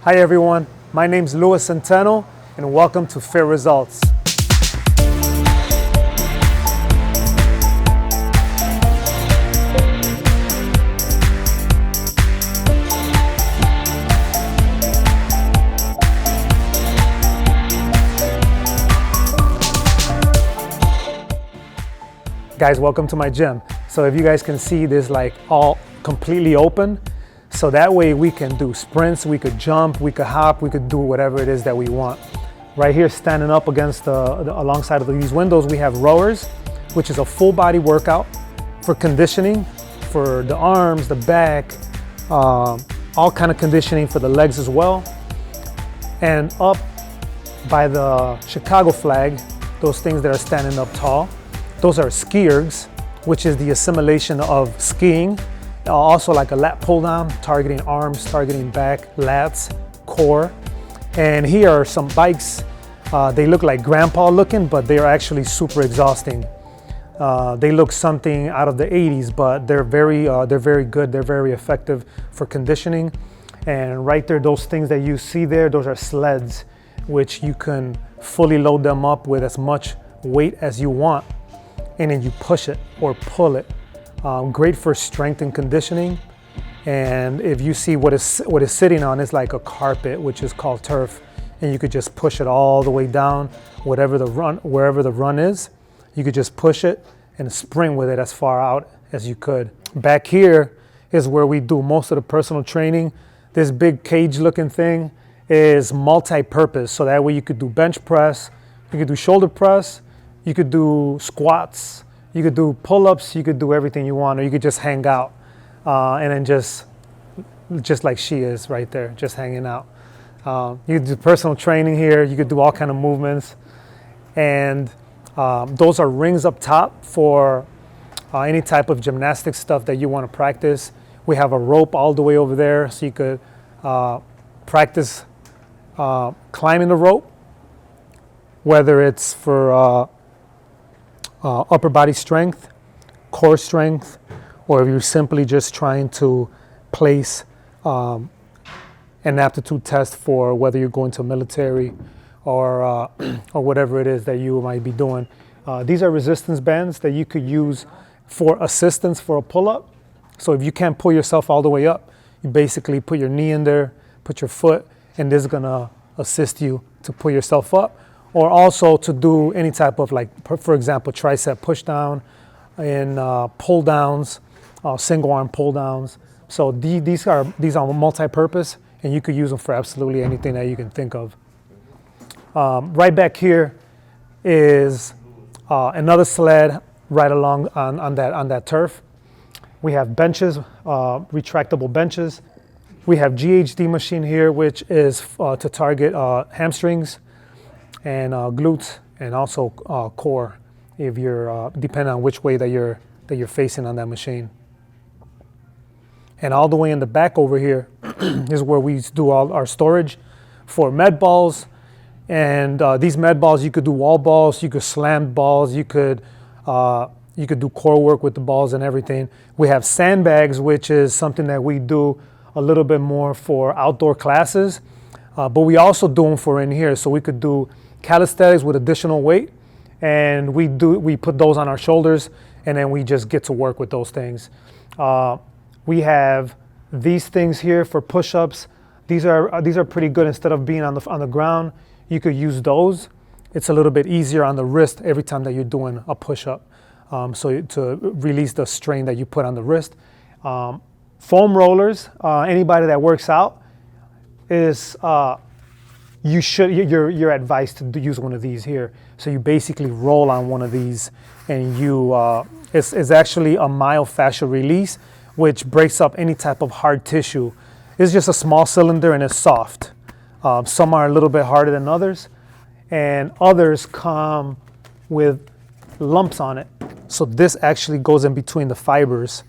Hi everyone, my name's Luis Centeno and welcome to Fair Results. Guys, welcome to my gym. So if you guys can see this like all completely open, so that way we can do sprints, we could jump, we could hop, we could do whatever it is that we want. Right here, standing up against alongside of these windows, we have rowers, which is a full body workout for conditioning, for the arms, the back, all kind of conditioning for the legs as well. And up by the Chicago flag, those things that are standing up tall, those are ski ergs, which is the assimilation of skiing. Also like a lat pull down, targeting arms, targeting back, lats, core. And here are some bikes. They look like grandpa looking, but they are actually super exhausting. They look something out of the 80s, but they're very good. They're very effective for conditioning. And right there, those things that you see there, those are sleds, which you can fully load them up with as much weight as you want. And then you push it or pull it. Great for strength and conditioning. And if you see what is sitting on, is like a carpet, which is called turf. And you could just push it all the way down, wherever the run is. You could just push it and sprint with it as far out as you could. Back here is where we do most of the personal training. This big cage looking thing is multi-purpose. So that way you could do bench press, you could do shoulder press, you could do squats, you could do pull-ups, you could do everything you want, or you could just hang out and then just like she is right there, just hanging out. You could do personal training here, you could do all kind of movements. And those are rings up top for any type of gymnastic stuff that you want to practice. We have a rope all the way over there, so you could practice climbing the rope, whether it's for upper body strength, core strength, or if you're simply just trying to place an aptitude test for whether you're going to military or whatever it is that you might be doing. These are resistance bands that you could use for assistance for a pull-up. So if you can't pull yourself all the way up, you basically put your knee in there, put your foot, and this is gonna assist you to pull yourself up. Or also to do any type of, like, for example, tricep push down and pull downs, single arm pull downs. So these are multi-purpose, and you could use them for absolutely anything that you can think of. Right back here is another sled right along on that turf. We have benches, retractable benches. We have GHD machine here, which is to target hamstrings and glutes, and also core, if you're depending on which way that you're facing on that machine. And all the way in the back over here is where we do all our storage for med balls. And these med balls, you could do wall balls, you could slam balls, you could do core work with the balls and everything. We have sandbags, which is something that we do a little bit more for outdoor classes, but we also do them for in here. So we could do calisthenics with additional weight, and we put those on our shoulders, and then we just get to work with those things. We have these things here for push-ups. These are pretty good. Instead of being on the ground, you could use those. It's a little bit easier on the wrist every time that you're doing a push-up, so to release the strain that you put on the wrist. Foam rollers. Anybody that works out is you're advised to use one of these here. So you basically roll on one of these, and it's actually a myofascial release, which breaks up any type of hard tissue. It's just a small cylinder and it's soft. Some are a little bit harder than others, and others come with lumps on it. So this actually goes in between the fibers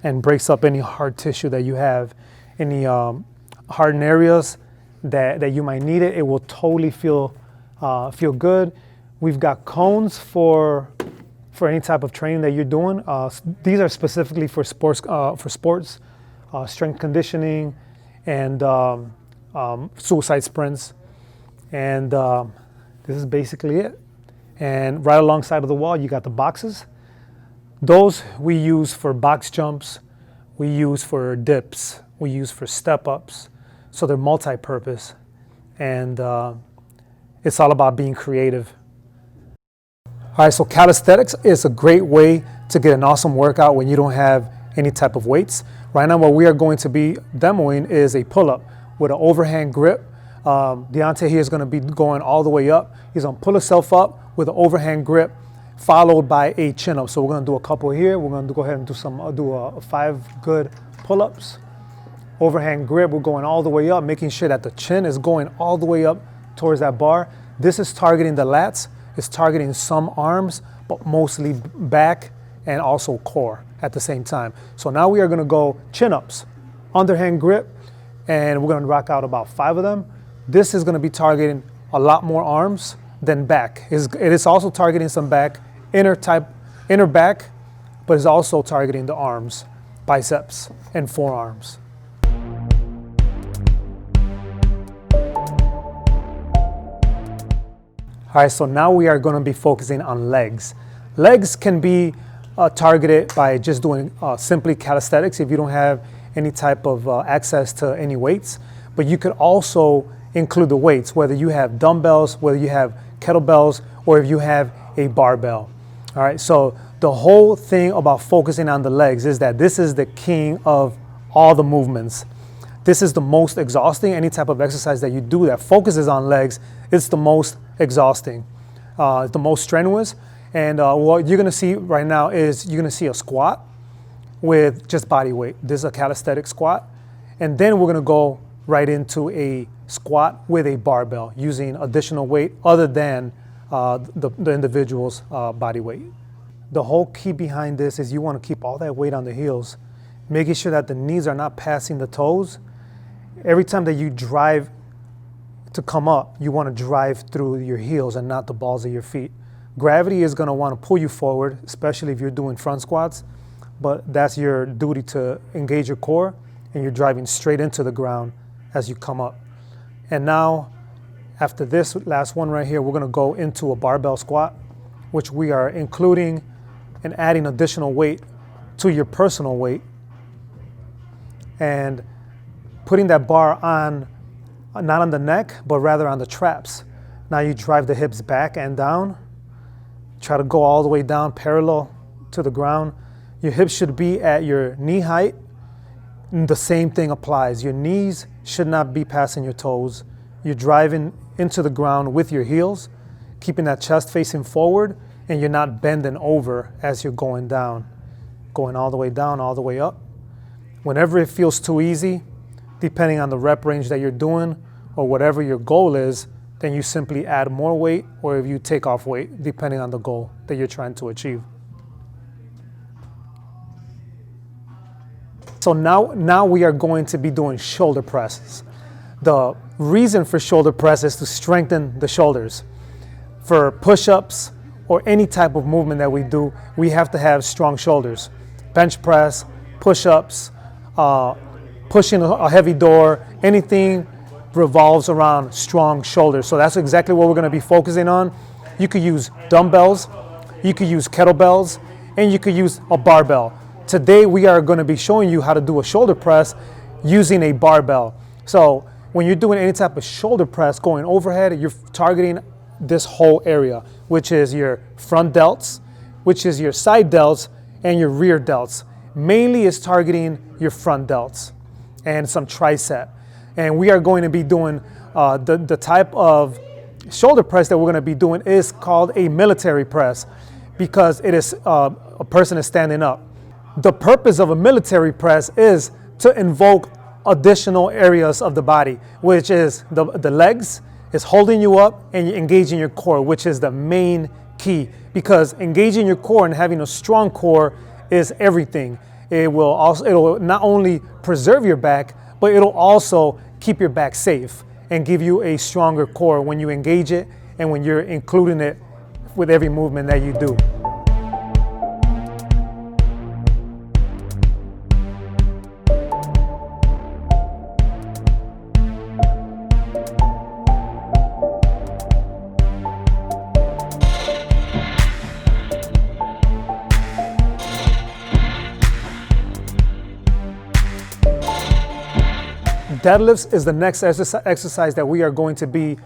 and breaks up any hard tissue that you have, any hardened areas that you might need it. It will totally feel good. We've got cones for any type of training that you're doing. These are specifically for sports, strength conditioning, and suicide sprints. And this is basically it. And right alongside of the wall, you got the boxes. Those we use for box jumps, we use for dips, we use for step ups. So they're multi-purpose. And it's all about being creative. All right, so calisthenics is a great way to get an awesome workout when you don't have any type of weights. Right now, what we are going to be demoing is a pull-up with an overhand grip. Deontay here is going to be going all the way up. He's going to pull himself up with an overhand grip, followed by a chin-up. So we're going to do a couple here. We're going to go ahead and do 5 good pull-ups. Overhand grip, we're going all the way up, making sure that the chin is going all the way up towards that bar. This is targeting the lats. It's targeting some arms, but mostly back and also core at the same time. So now we are going to go chin-ups, underhand grip, and we're going to rock out about 5 of them. This is going to be targeting a lot more arms than back. It is also targeting some back, inner back, but it's also targeting the arms, biceps, and forearms. All right, so now we are going to be focusing on legs. Legs can be targeted by just doing simply calisthenics if you don't have any type of access to any weights. But you could also include the weights, whether you have dumbbells, whether you have kettlebells, or if you have a barbell. All right, so the whole thing about focusing on the legs is that this is the king of all the movements. This is the most exhausting. Any type of exercise that you do that focuses on legs, it's the most exhausting, the most strenuous. And what you're gonna see right now is you're gonna see a squat with just body weight. This is a calisthenic squat. And then we're gonna go right into a squat with a barbell using additional weight other than the individual's body weight. The whole key behind this is you wanna keep all that weight on the heels, making sure that the knees are not passing the toes. Every time that you drive to come up, you want to drive through your heels and not the balls of your feet. Gravity is going to want to pull you forward, especially if you're doing front squats, but that's your duty to engage your core, and you're driving straight into the ground as you come up. And now, after this last one right here, we're going to go into a barbell squat, which we are including and adding additional weight to your personal weight and putting that bar on, not on the neck, but rather on the traps. Now you drive the hips back and down. Try to go all the way down parallel to the ground. Your hips should be at your knee height. And the same thing applies. Your knees should not be passing your toes. You're driving into the ground with your heels, keeping that chest facing forward, and you're not bending over as you're going down. Going all the way down, all the way up. Whenever it feels too easy, depending on the rep range that you're doing or whatever your goal is, then you simply add more weight, or if you take off weight, depending on the goal that you're trying to achieve. So now we are going to be doing shoulder presses. The reason for shoulder press is to strengthen the shoulders. For push-ups or any type of movement that we do, we have to have strong shoulders. Bench press, push-ups, pushing a heavy door, anything revolves around strong shoulders. So that's exactly what we're going to be focusing on. You could use dumbbells, you could use kettlebells, and you could use a barbell. Today we are going to be showing you how to do a shoulder press using a barbell. So when you're doing any type of shoulder press going overhead, you're targeting this whole area, which is your front delts, which is your side delts, and your rear delts. Mainly it's targeting your front delts and some tricep. And we are going to be doing the type of shoulder press that we're going to be doing is called a military press, because it is a person is standing up. The purpose of a military press is to invoke additional areas of the body, which is the legs, is holding you up, and you're engaging your core, which is the main key, because engaging your core and having a strong core is everything. It'll not only preserve your back, but it'll also keep your back safe and give you a stronger core when you engage it and when you're including it with every movement that you do. Deadlifts is the next exercise that we are going to be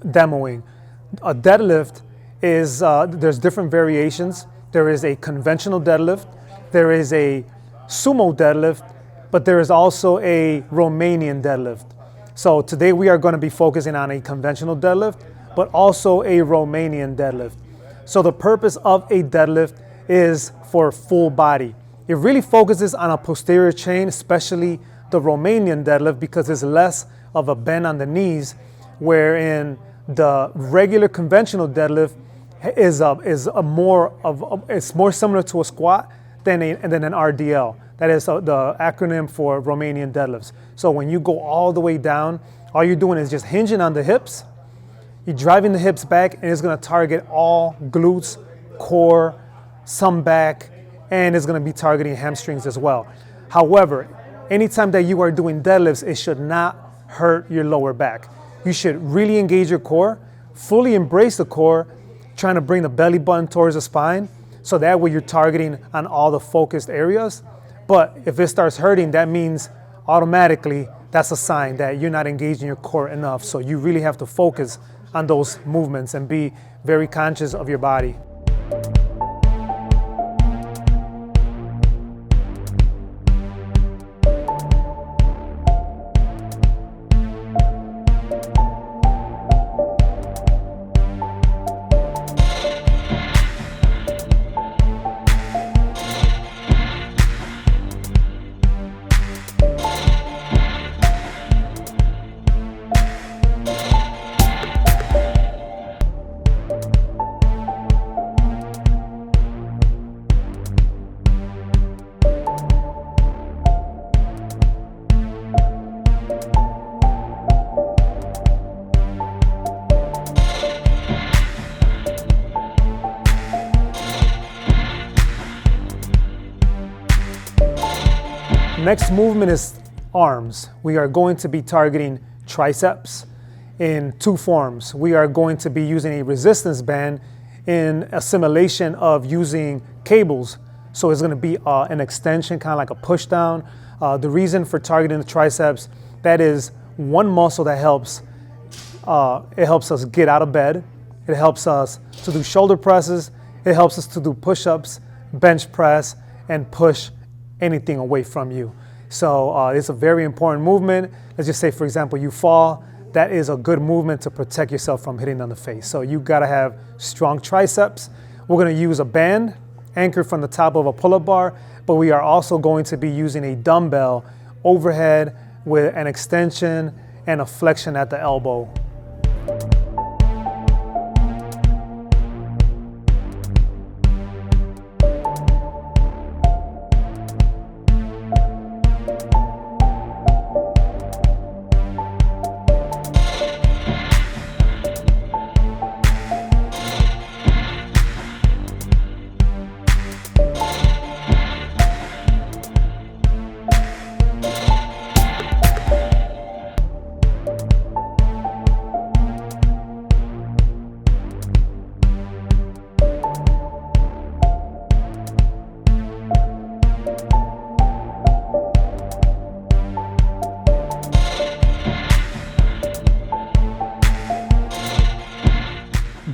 demoing. A deadlift is, there's different variations. There is a conventional deadlift, there is a sumo deadlift, but there is also a Romanian deadlift. So today we are going to be focusing on a conventional deadlift, but also a Romanian deadlift. So the purpose of a deadlift is for full body. It really focuses on a posterior chain, especially the Romanian deadlift, because it's less of a bend on the knees, wherein the regular conventional deadlift it's more similar to a squat than an RDL. That is the acronym for Romanian deadlifts. So when you go all the way down, all you're doing is just hinging on the hips. You're driving the hips back, and it's going to target all glutes, core, some back, and it's going to be targeting hamstrings as well. However, anytime that you are doing deadlifts, it should not hurt your lower back. You should really engage your core, fully embrace the core, trying to bring the belly button towards the spine, so that way you're targeting on all the focused areas. But if it starts hurting, that means automatically that's a sign that you're not engaging your core enough. So you really have to focus on those movements and be very conscious of your body. Next movement is arms. We are going to be targeting triceps in two forms. We are going to be using a resistance band in assimilation of using cables. So it's going to be an extension, kind of like a push down. The reason for targeting the triceps, that is one muscle that helps, it helps us get out of bed. It helps us to do shoulder presses. It helps us to do push-ups, bench press, and push anything away from you. So it's a very important movement. Let's just say, for example, you fall. That is a good movement to protect yourself from hitting on the face. So you gotta have strong triceps. We're gonna use a band anchored from the top of a pull-up bar, but we are also going to be using a dumbbell overhead with an extension and a flexion at the elbow.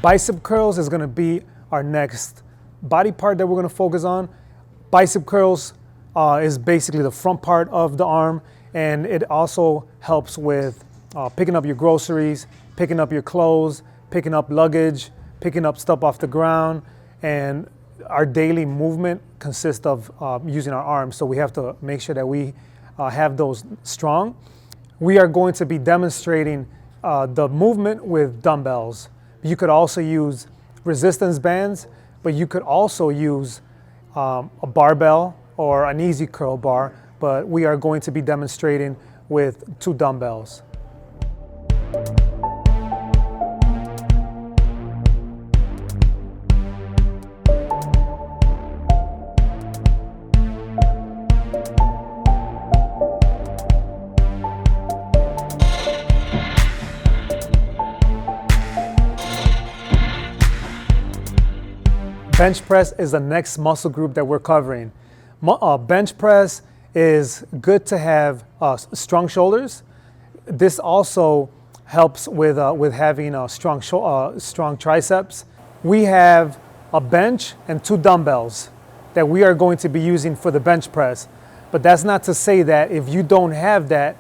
Bicep curls is going to be our next body part that we're going to focus on. Bicep curls is basically the front part of the arm, and it also helps with picking up your groceries, picking up your clothes, picking up luggage, picking up stuff off the ground. And our daily movement consists of using our arms, so we have to make sure that we have those strong. We are going to be demonstrating the movement with dumbbells. You could also use resistance bands, but you could also use a barbell or an easy curl bar, but we are going to be demonstrating with 2 dumbbells. Bench press is the next muscle group that we're covering. Bench press is good to have strong shoulders, this also helps with having strong triceps. We have a bench and 2 dumbbells that we are going to be using for the bench press. But that's not to say that if you don't have that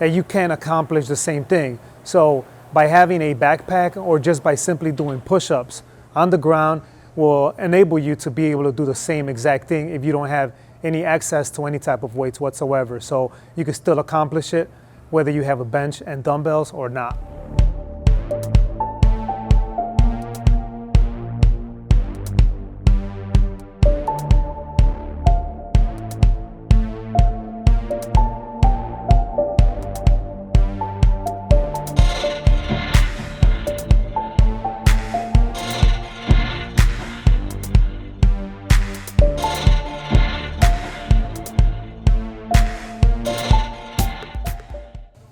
you can't accomplish the same thing. So by having a backpack or just by simply doing push-ups on the ground will enable you to be able to do the same exact thing if you don't have any access to any type of weights whatsoever. So you can still accomplish it whether you have a bench and dumbbells or not.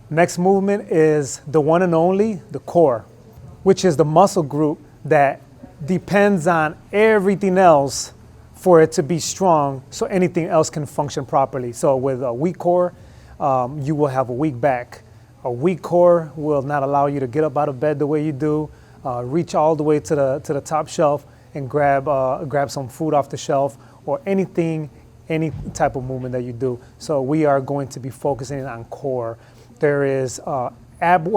Next movement is the one and only, the core, which is the muscle group that depends on everything else for it to be strong so anything else can function properly. So with a weak core, you will have a weak back. A weak core will not allow you to get up out of bed the way you do, reach all the way to the top shelf and grab some food off the shelf or any type of movement that you do. So we are going to be focusing on core. There is ab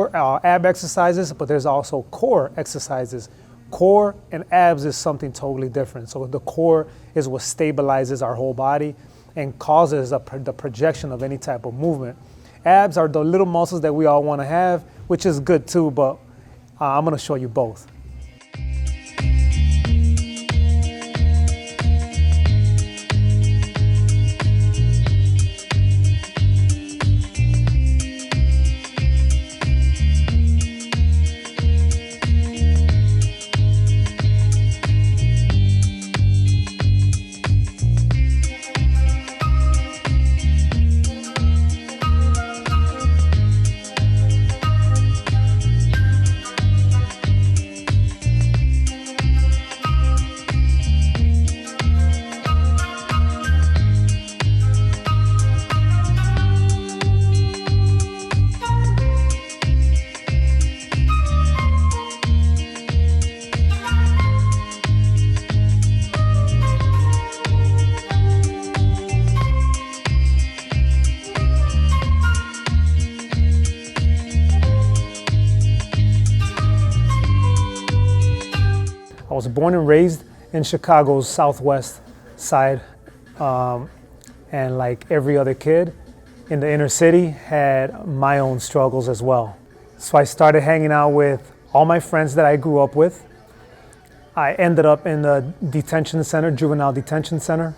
exercises, but there's also core exercises. Core and abs is something totally different. So the core is what stabilizes our whole body and causes the projection of any type of movement. Abs are the little muscles that we all want to have, which is good too, but I'm going to show you both. I was born and raised in Chicago's southwest side, and like every other kid in the inner city, had my own struggles as well. So I started hanging out with all my friends that I grew up with. I ended up in the detention center, juvenile detention center,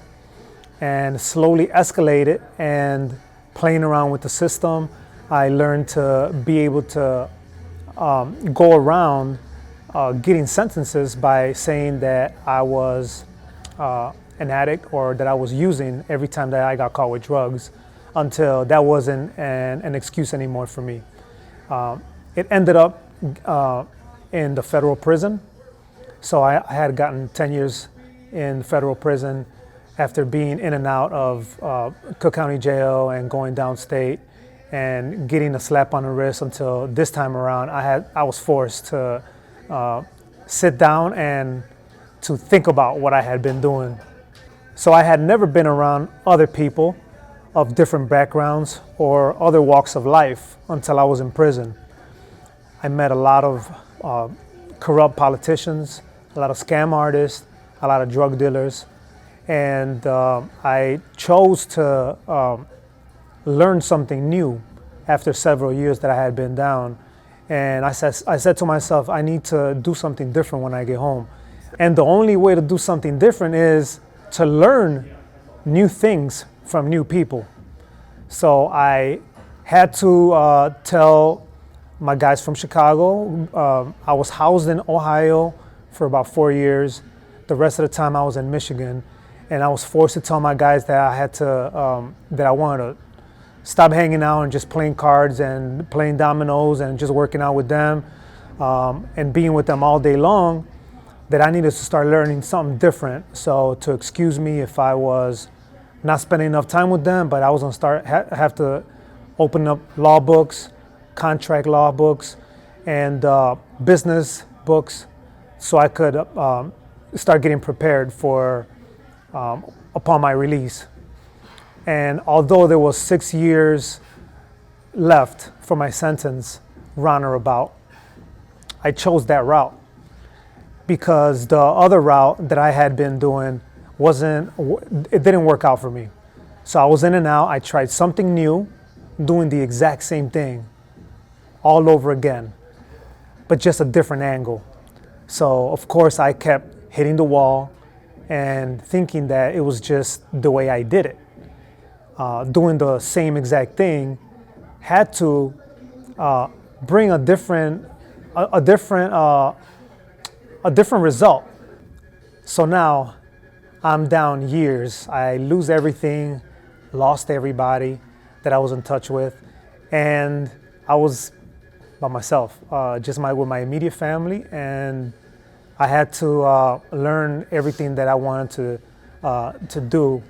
and slowly escalated and playing around with the system. I learned to be able to go around getting sentences by saying that I was an addict or that I was using every time that I got caught with drugs, until that wasn't an excuse anymore for me. It ended up in the federal prison. So I had gotten 10 years in federal prison after being in and out of Cook County Jail and going downstate and getting a slap on the wrist, until this time around I was forced to sit down and to think about what I had been doing. So I had never been around other people of different backgrounds or other walks of life until I was in prison. I met a lot of corrupt politicians, a lot of scam artists, a lot of drug dealers, and I chose to learn something new after several years that I had been down. And I said to myself, I need to do something different when I get home. And the only way to do something different is to learn new things from new people. So I had to tell my guys from Chicago. I was housed in Ohio for about 4 years. The rest of the time I was in Michigan. And I was forced to tell my guys that I had to, that I wanted to stop hanging out and just playing cards and playing dominoes and just working out with them and being with them all day long, that I needed to start learning something different. So to excuse me if I was not spending enough time with them, but I was gonna have to open up law books, contract law books and business books, so I could start getting prepared for upon my release. And although there was 6 years left for my sentence, round or about, I chose that route because the other route that I had been doing it didn't work out for me. So I was in and out. I tried something new, doing the exact same thing all over again, but just a different angle. So of course I kept hitting the wall and thinking that it was just the way I did it. Doing the same exact thing had to bring a different result. So now I'm down years. I lose everything, lost everybody that I was in touch with, and I was by myself, just with my immediate family, and I had to learn everything that I wanted to do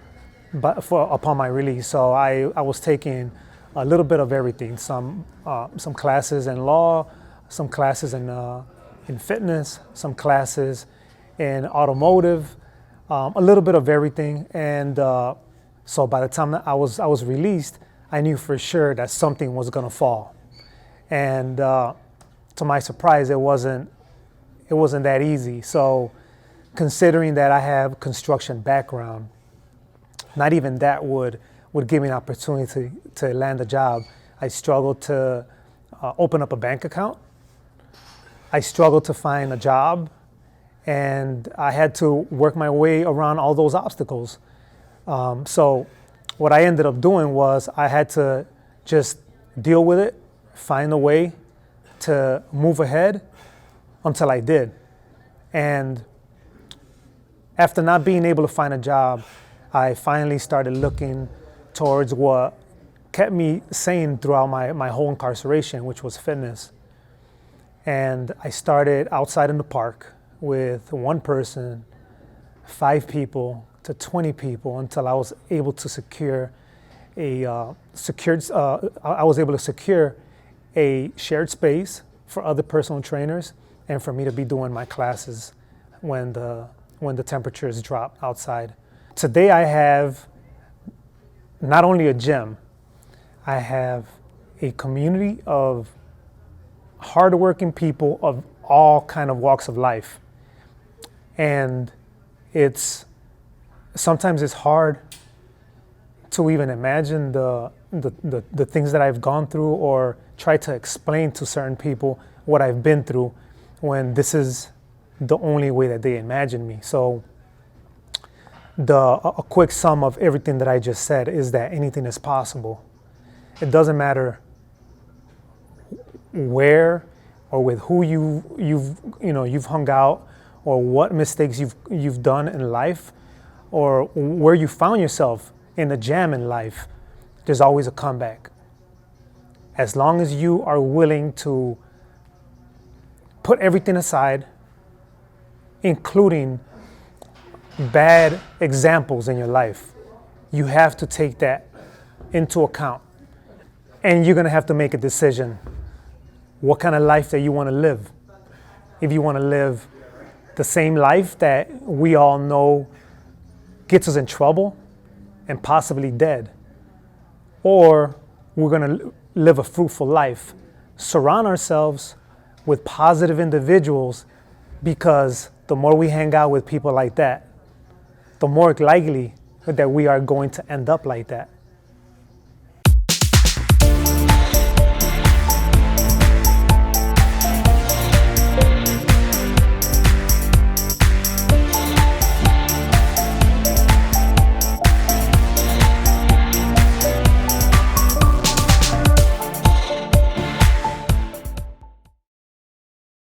upon my release. So I was taking a little bit of everything, some classes in law, some classes in fitness, some classes in automotive, a little bit of everything. And so by the time I was released, I knew for sure that something was gonna fall. And to my surprise, it wasn't that easy. So considering that I have construction background, not even that would give me an opportunity to land a job. I struggled to open up a bank account. I struggled to find a job, and I had to work my way around all those obstacles. So what I ended up doing was I had to just deal with it, find a way to move ahead until I did. And after not being able to find a job, I finally started looking towards what kept me sane throughout my whole incarceration, which was fitness. And I started outside in the park with one person, 5 people to 20 people, until I was able to secure a shared space for other personal trainers and for me to be doing my classes when the temperatures drop outside. Today I have not only a gym, I have a community of hardworking people of all kind of walks of life. And sometimes it's hard to even imagine the things that I've gone through or try to explain to certain people what I've been through when this is the only way that they imagine me. So a quick sum of everything that I just said is that anything is possible. It doesn't matter where or with who you've hung out, or what mistakes you've done in life, or where you found yourself in the jam in life. There's always a comeback. As long as you are willing to put everything aside, including bad examples in your life, you have to take that into account. And you're gonna have to make a decision what kind of life that you wanna live. If you wanna live the same life that we all know gets us in trouble and possibly dead, or we're gonna live a fruitful life, surround ourselves with positive individuals, because the more we hang out with people like that, the more likely that we are going to end up like that.